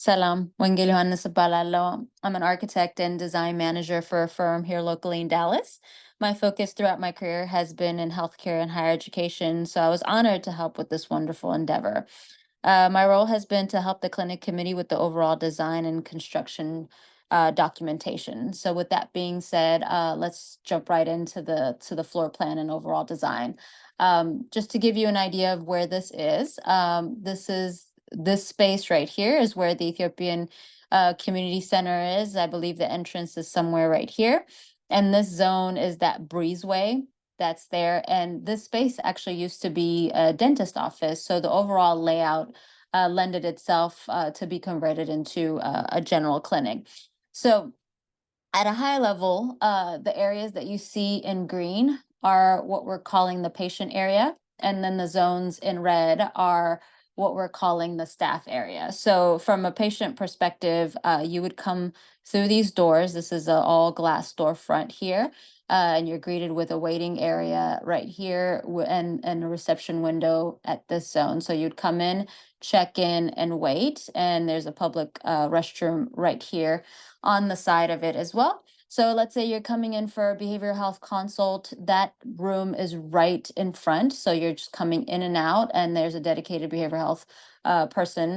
ሰላም ወንጌል ዮሐንስ እባላለሁ. I'm an architect and design manager for a firm here locally in Dallas. My focus throughout my career has been in healthcare and higher education, so I was honored to help with this wonderful endeavor. My role has been to help the clinic committee with the overall design and construction documentation. So, with that being said, let's jump right into the floor plan and overall design. Just to give you an idea of where this space right here is where the Ethiopian community center is. I believe the entrance is somewhere right here, and this zone is that breezeway that's there. And this space actually used to be a dentist office. So the overall layout lended itself to be converted into a general clinic. So at a high level, the areas that you see in green are what we're calling the patient area. And then the zones in red are what we're calling the staff area. So from a patient perspective, you would come through these doors. This is an all glass storefront here. And you're greeted with a waiting area right here and a reception window at this zone. So you'd come in, check in, and wait. And there's a public restroom right here on the side of it as well. So let's say you're coming in for a behavioral health consult, that room is right in front. So you're just coming in and out, and there's a dedicated behavioral health person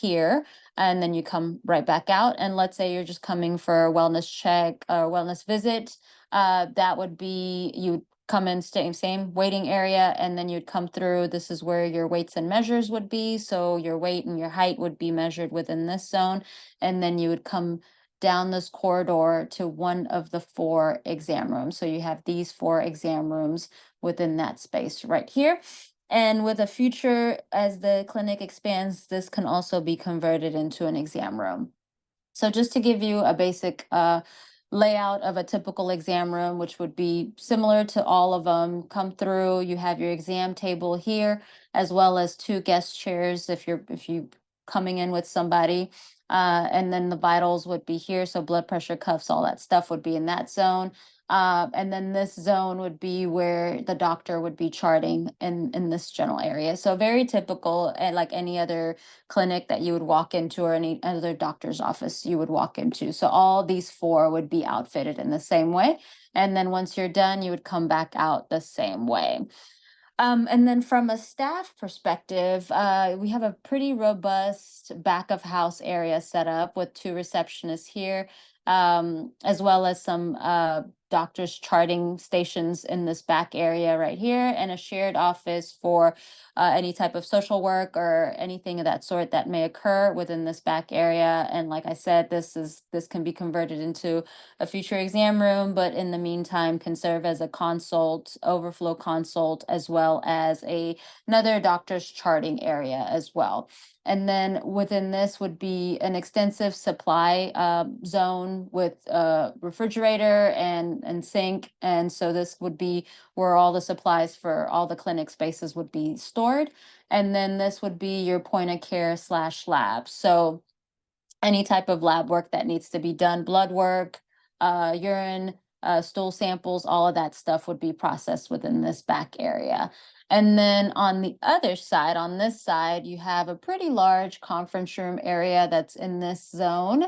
here. And then you come right back out. And let's say you're just coming for a wellness check or wellness visit. That would be, you would come in, same waiting area, and then you'd come through. This is where your weights and measures would be. So your weight and your height would be measured within this zone. And then you would come down this corridor to one of the 4 exam rooms. So you have these 4 exam rooms within that space right here. And with a future, as the clinic expands, this can also be converted into an exam room. So just to give you a basic layout of a typical exam room, which would be similar to all of them, come through, you have your exam table here, as well as 2 guest chairs if you coming in with somebody. And then the vitals would be here. So blood pressure, cuffs, all that stuff would be in that zone. And then this zone would be where the doctor would be charting in this general area. So very typical, and like any other clinic that you would walk into or any other doctor's office you would walk into. So all these 4 would be outfitted in the same way. And then once you're done, you would come back out the same way. And then from a staff perspective, we have a pretty robust back of house area set up with 2 receptionists here, as well as some doctors charting stations in this back area right here, and a shared office for any type of social work or anything of that sort that may occur within this back area. And like I said, this can be converted into a future exam room, but in the meantime can serve as a consult, overflow consult, as well as another doctor's charting area as well. And then within this would be an extensive supply zone with a refrigerator and sink. And so this would be where all the supplies for all the clinic spaces would be stored. And then this would be your point of care / lab. So any type of lab work that needs to be done, blood work, urine, stool samples, all of that stuff would be processed within this back area. And then on the other side, on this side, you have a pretty large conference room area that's in this zone,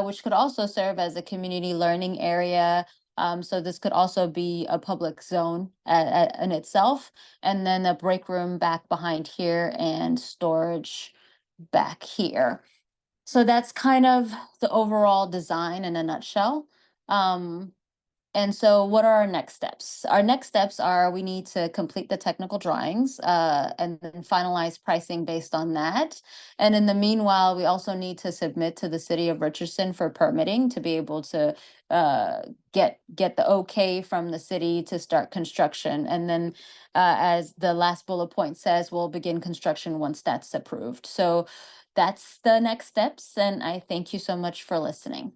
which could also serve as a community learning area. So this could also be a public zone in itself. And then a break room back behind here and storage back here. So that's kind of the overall design in a nutshell. And so what are our next steps? Our next steps are we need to complete the technical drawings and then finalize pricing based on that. And in the meanwhile, we also need to submit to the city of Richardson for permitting to be able to get the okay from the city to start construction. And then as the last bullet point says, we'll begin construction once that's approved. So that's the next steps. And I thank you so much for listening.